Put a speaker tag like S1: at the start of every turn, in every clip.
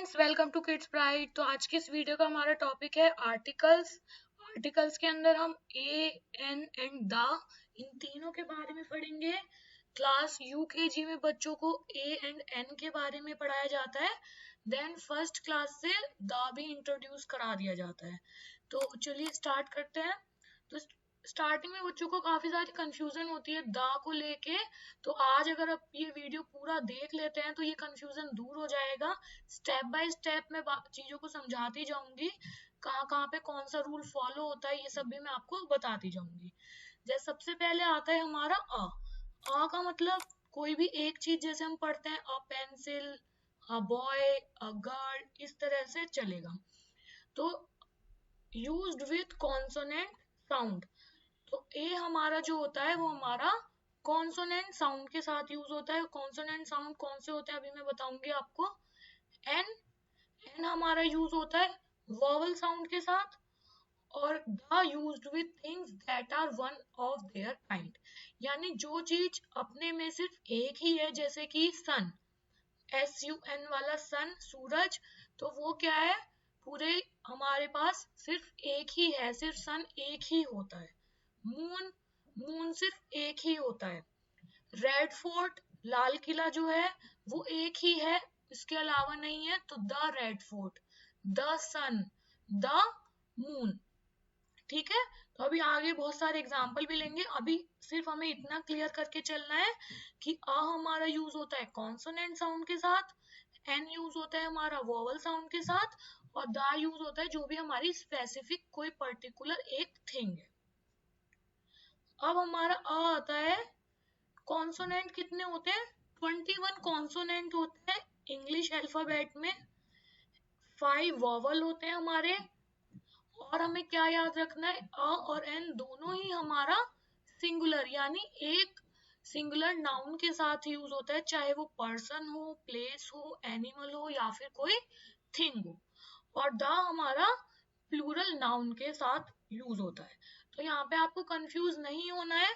S1: Friends, welcome to kids pride. तो आज की इस वीडियो का हमारा टॉपिक है आर्टिकल्स। आर्टिकल्स के अंदर हम ए, एन एंड द, इन तीनों के बारे में पढ़ेंगे। क्लास यूकेजी में बच्चों को ए एंड एन के बारे में पढ़ाया जाता है। देन फर्स्ट क्लास से द भी इंट्रोड्यूस करा दिया जाता है। तो चलिए स्टार्ट करते हैं। तो स्टार्टिंग में बच्चों को काफी सारी कंफ्यूजन होती है द को लेके। तो आज अगर आप ये वीडियो पूरा देख लेते हैं तो ये कंफ्यूजन दूर हो जाएगा। स्टेप बाय स्टेप मैं चीजों को समझाती जाऊंगी, कहाँ कहाँ पे कौन सा रूल फॉलो होता है ये सब भी मैं आपको बताती जाऊंगी। जैसे सबसे पहले आता है हमारा अ का मतलब कोई भी एक चीज, जैसे हम पढ़ते हैं a pencil, a boy, a girl, इस तरह से चलेगा। तो यूज्ड विथ कॉन्सोनेंट साउंड, तो ए हमारा जो होता है वो हमारा कॉन्सोनेंट साउंड के साथ यूज होता है। कॉन्सोनेंट साउंड कौन से होते हैं अभी मैं बताऊंगी आपको। एन एन हमारा यूज होता है वॉवल साउंड के साथ। और the used with things that are one of their kind, यानी जो चीज अपने में सिर्फ एक ही है, जैसे कि सन, SUN वाला सन, सूरज, तो वो क्या है, पूरे हमारे पास सिर्फ एक ही है, सिर्फ सन एक ही होता है। मून, मून सिर्फ एक ही होता है। रेड फोर्ट, लाल किला जो है वो एक ही है, इसके अलावा नहीं है, तो the red fort, the sun, the moon. ठीक है, तो अभी आगे बहुत सारे एग्जाम्पल भी लेंगे। अभी सिर्फ हमें इतना क्लियर करके चलना है कि अ हमारा यूज होता है कॉन्सोनेंट साउंड के साथ, एन यूज होता है हमारा वोवल साउंड के साथ, और द यूज होता है जो भी हमारी स्पेसिफिक कोई पर्टिकुलर एक थिंग है। अब हमारा अ आता है, कॉन्सोनेंट कितने होते हैं, 21 कॉन्सोनेंट होते हैं इंग्लिश अल्फाबेट में, 5 वोवल होते हैं हमारे। और हमें क्या याद रखना है, अ और एन दोनों ही हमारा सिंगुलर, यानी एक सिंगुलर नाउन के साथ यूज होता है, चाहे वो पर्सन हो, प्लेस हो, एनिमल हो, या फिर कोई थिंग हो। और द हमारा प्लूरल नाउन के साथ यूज होता है। तो यहाँ पे आपको कंफ्यूज नहीं होना है।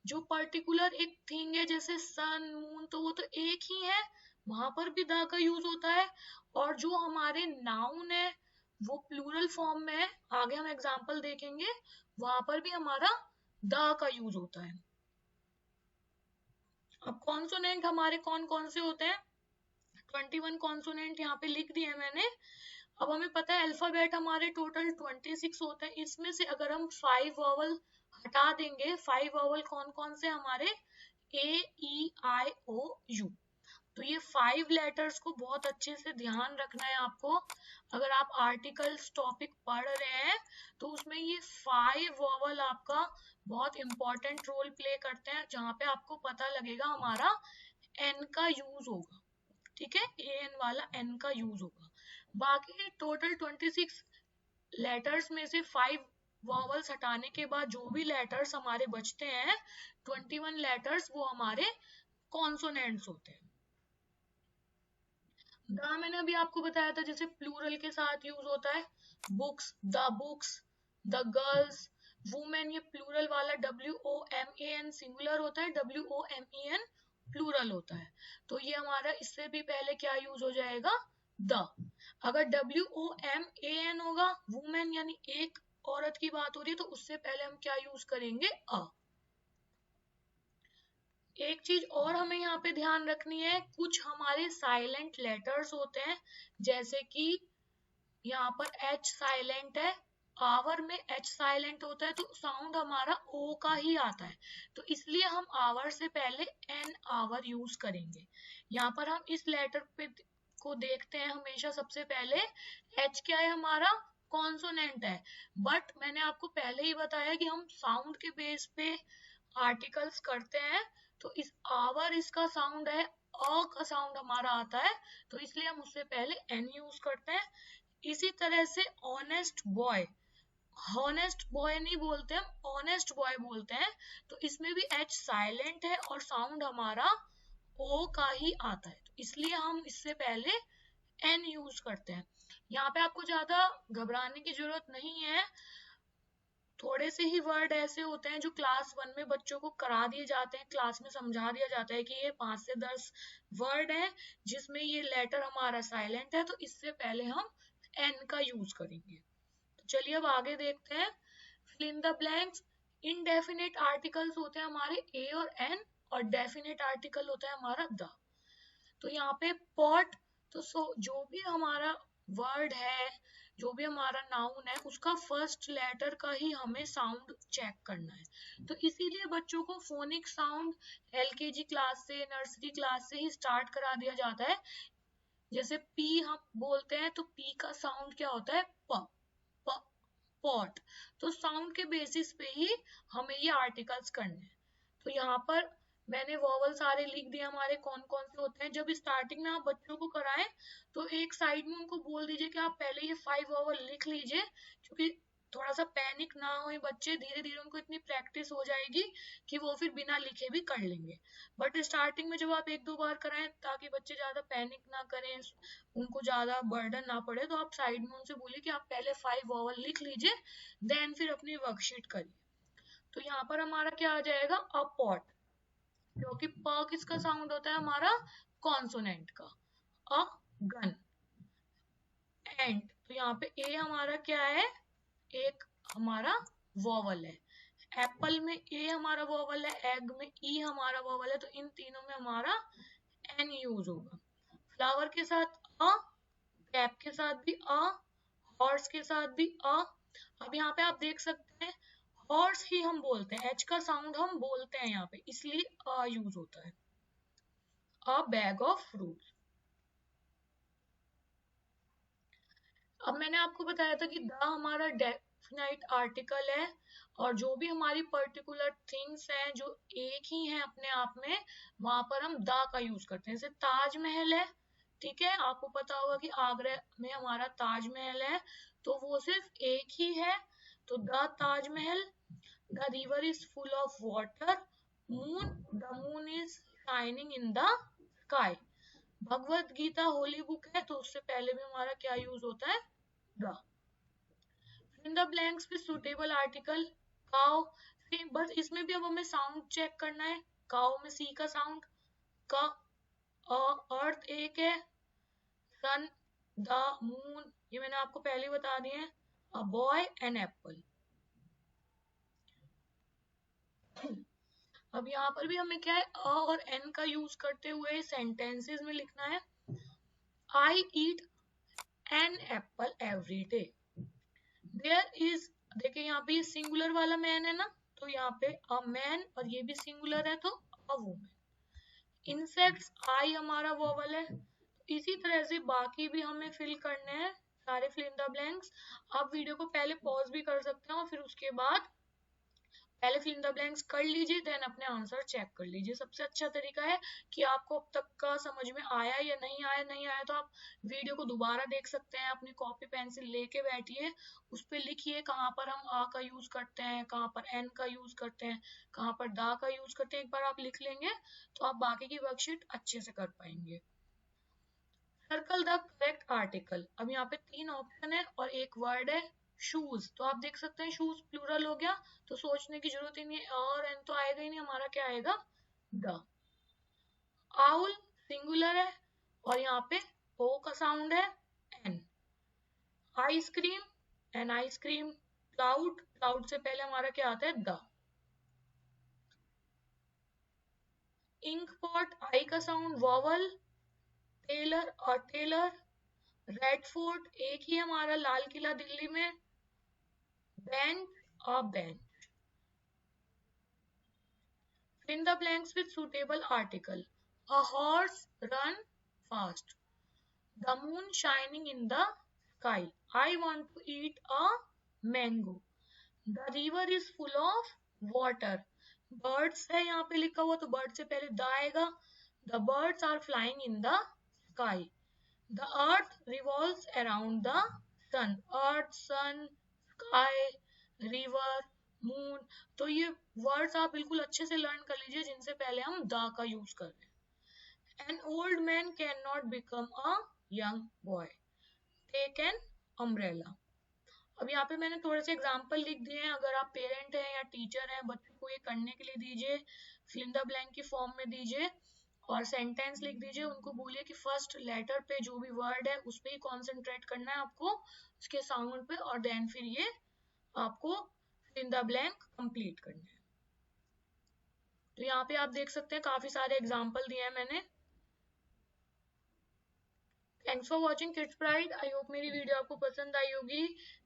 S1: जो पर्टिकुलर एक थिंग है जैसे सन, मून, तो वो तो एक ही है, वहां पर भी द का यूज होता है। और जो हमारे नाउन है वो प्लूरल फॉर्म में है, आगे हम एग्जांपल देखेंगे, वहां पर भी हमारा द का यूज होता है। अब कॉन्सोनेंट हमारे कौन कौन से होते हैं, 21 कॉन्सोनेंट यहाँ पे लिख दिए मैंने। अब हमें पता है अल्फाबेट हमारे टोटल 26 होते हैं, इसमें से अगर हम 5 वॉवल हटा देंगे, 5 वॉवल कौन कौन से हमारे, A E I O U। तो ये 5 लेटर्स को बहुत अच्छे से ध्यान रखना है आपको। अगर आप आर्टिकल्स टॉपिक पढ़ रहे हैं तो उसमें ये 5 वॉवल आपका बहुत इंपॉर्टेंट रोल प्ले करते हैं, जहाँ पे आपको पता लगेगा हमारा एन का यूज होगा। ठीक है, एन वाला एन का यूज होगा। बाकी टोटल 26 लेटर्स में से 5 वॉवल्स हटाने के बाद जो भी लेटर्स हमारे बचते हैं, 21 लेटर्स, वो हमारे कॉन्सोनेंट्स होते हैं। द मैंने अभी आपको बताया था जैसे प्लूरल के साथ यूज होता है, books, the books, the girls, women, ये प्लूरल वाला WOMAN सिंगुलर होता है, WOMEN प्लूरल होता है। तो ये हमारा इससे भी पहले क्या यूज हो जाएगा, द। अगर WOMAN होगा, वुमेन यानी एक औरत की बात हो रही है, तो उससे पहले हम क्या यूज करेंगे, अ। एक चीज और हमें यहाँ पे ध्यान रखनी है, कुछ हमारे साइलेंट लेटर्स होते हैं, जैसे कि यहाँ पर H साइलेंट है, आवर में H साइलेंट होता है, तो साउंड हमारा O का ही आता है, तो इसलिए हम आवर से पहले N आवर यूज करेंगे। यहाँ पर हम इस लेटर पे को देखते हैं हमेशा, सबसे पहले H क्या है हमारा, कॉन्सोनेंट है। बट मैंने आपको पहले ही बताया कि हम साउंड के बेस पे आर्टिकल्स करते हैं, तो इस आवर इसका साउंड है, अ का साउंड हमारा आता है, तो इसलिए हम उससे पहले एन यूज करते हैं। इसी तरह से ऑनेस्ट बॉय, हॉनेस्ट बॉय नहीं बोलते, हम ऑनेस्ट बॉय बोलते हैं, तो इसमें भी एच साइलेंट है और साउंड हमारा ओ का ही आता है, तो इसलिए हम इससे पहले एन यूज करते हैं। यहाँ पे आपको ज्यादा घबराने की जरूरत नहीं है। थोड़े से ही वर्ड ऐसे होते हैं जो क्लास 1 में बच्चों को करा दिए जाते हैं, क्लास में समझा दिया जाता है कि ये 5 से 10 वर्ड है जिसमें ये लेटर हमारा साइलेंट है, तो इससे पहले हम एन का यूज करेंगे। तो चलिए अब आगे देखते हैं। Fill in the blanks. Indefinite articles होते हैं हमारे ए और एन, और डेफिनेट आर्टिकल होता है हमारा द। तो यहाँ पे पॉट, तो जो भी हमारा वर्ड है, जो भी हमारा नाउन है, उसका फर्स्ट लेटर का ही हमें साउंड चेक करना है। तो इसीलिए बच्चों को फोनिक साउंड एलकेजी क्लास से, नर्सरी क्लास से ही स्टार्ट करा दिया जाता है। जैसे पी हम बोलते हैं तो पी का साउंड क्या होता है, प, प, पॉट। तो साउंड के बेसिस पे ही हमें ये आर्टिकल्स करने हैं। तो यहाँ पर मैंने वॉवल सारे लिख दिए हमारे कौन कौन से होते हैं। जब स्टार्टिंग में आप बच्चों को कराएं तो एक साइड में उनको बोल दीजिए कि आप पहले ये 5 वॉवल लिख लीजिए, क्योंकि थोड़ा सा पैनिक ना हो बच्चे, धीरे धीरे उनको इतनी प्रैक्टिस हो जाएगी कि वो फिर बिना लिखे भी कर लेंगे। बट स्टार्टिंग में जब आप 1-2 बार कराएं ताकि बच्चे ज्यादा पैनिक ना करें, उनको ज्यादा बर्डन ना पड़े, तो आप साइड में उनसे बोलिए कि आप पहले 5 वॉवल लिख लीजिए, देन फिर अपनी वर्कशीट करिए। तो यहाँ पर हमारा क्या आ जाएगा, अ पॉट, जो कि प किसका साउंड होता है हमारा, कॉन्सोनेंट का। A gun. एंड, तो यहाँ पे ए हमारा क्या है, एक हमारा वॉवल है। एप्पल में ए हमारा वॉवल है, एग में ई हमारा वॉवल है, तो इन तीनों में हमारा एन यूज होगा। फ्लावर के साथ अ, कैप के साथ भी अ, हॉर्स के साथ भी अ। अब यहाँ पे आप देख सकते हैं हॉर्स ही हम बोलते हैं, एच का साउंड हम बोलते हैं यहाँ पे, इसलिए अ यूज होता है। अ बैग ऑफ फ्रूट। अब मैंने आपको बताया था कि द हमारा डेफिनाइट आर्टिकल है, और जो भी हमारी पर्टिकुलर थिंग्स हैं जो एक ही हैं अपने आप में, वहां पर हम द का यूज करते हैं। जैसे ताजमहल है, ठीक है, आपको पता होगा कि आगरा में हमारा ताजमहल है, तो वो सिर्फ एक ही है, तो the Taj Mahal. The river is full of water. Moon, the moon is shining in the sky. Bhagavad Gita holy book है, तो उससे पहले भी हमारा क्या यूज होता है, the. In the blanks with suitable article. Cow, बस इसमें भी अब हमें साउंड चेक करना है। काउ में सी का साउंड, का। अर्थ एक है, सन, द, मून, ये मैंने आपको पहले बता दिए हैं। A boy an apple. अब यहाँ पर भी हमें क्या है, अ और एन का यूज करते हुए सेंटेंसेस में लिखना है। I eat an apple every day. There is, देखिए यहाँ पे सिंगुलर वाला मैन है ना, तो यहाँ पे अ मैन, और ये भी सिंगुलर है तो अ वुमन। इंसेक्ट्स, आई हमारा वोवल है। इसी तरह से बाकी भी हमें फिल करने हैं सारे फिल इन द ब्लैंक्स। आप वीडियो को पहले पॉज भी कर सकते हैं और फिर उसके बाद पहले फिल इन द ब्लैंक्स कर लीजिए, देन अपने आंसर चेक कर लीजिए। सबसे अच्छा तरीका है कि आपको अब तक का समझ में आया या नहीं आया तो आप वीडियो को दोबारा देख सकते हैं, अपनी कॉपी पेंसिल लेके बैठिए, उस पर लिखिए कहाँ पर हम आ का यूज करते हैं, कहाँ पर एन का यूज करते हैं, कहाँ पर दा का यूज करते हैं। एक बार आप लिख लेंगे तो आप बाकी की वर्कशीट अच्छे से कर पाएंगे। Circle the correct article. अब यहाँ पे 3 ऑप्शन है और एक वर्ड है, शूज। तो आप देख सकते हैं शूज प्लूरल हो गया, तो सोचने की जरूरत ही नहीं है, और एन तो आएगा ही नहीं, हमारा क्या आएगा, द। आउल सिंगुलर है, और यहाँ पे ओ का साउंड है, an. Ice cream, an ice cream. Cloud, cloud से पहले हमारा क्या आता है, द। इंक पॉट, आई का साउंड वॉवल। टेलर और टेलर। रेड फोर्ट, एक ही हमारा लाल किला दिल्ली में। बेंच और bench. Fill in the blanks with suitable article. A horse run fast. The moon shining in the sky. I want to eat a mango. The river is full of water. Birds है यहाँ पे लिखा हुआ, तो bird से पहले the आएगा. The birds are flying in the sky. The earth revolves around the sun. Earth, sun, sky, river, moon. तो ये वर्ड्स आप बिल्कुल अच्छे से लर्न कर लीजिए जिनसे पहले हम द का यूज कर रहे हैं। An old man can not become a young boy. Take an umbrella. अब यहाँ पे मैंने थोड़े से एग्जाम्पल लिख दिए हैं, अगर आप पेरेंट हैं या टीचर हैं, बच्चों को ये करने के लिए दीजिए, फिल इन द ब्लैंक की फॉर्म में दीजिए और सेंटेंस लिख दीजिए। उनको बोलिए कि फर्स्ट लेटर पे जो भी वर्ड है उस पर ही कॉन्सेंट्रेट करना है आपको, उसके साउंड पे, और देन फिर ये आपको fill in the blank complete करना है। तो यहाँ पे आप देख सकते हैं काफी सारे एग्जाम्पल दिए हैं मैंने। Thanks for watching kids pride. I hope मेरी वीडियो आपको पसंद आई होगी।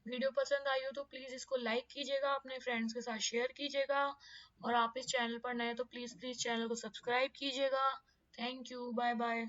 S1: वीडियो पसंद आई हो तो प्लीज इसको लाइक कीजिएगा, अपने फ्रेंड्स के साथ शेयर कीजिएगा, और आप इस चैनल पर नए तो प्लीज चैनल को सब्सक्राइब कीजिएगा। Thank you, bye bye.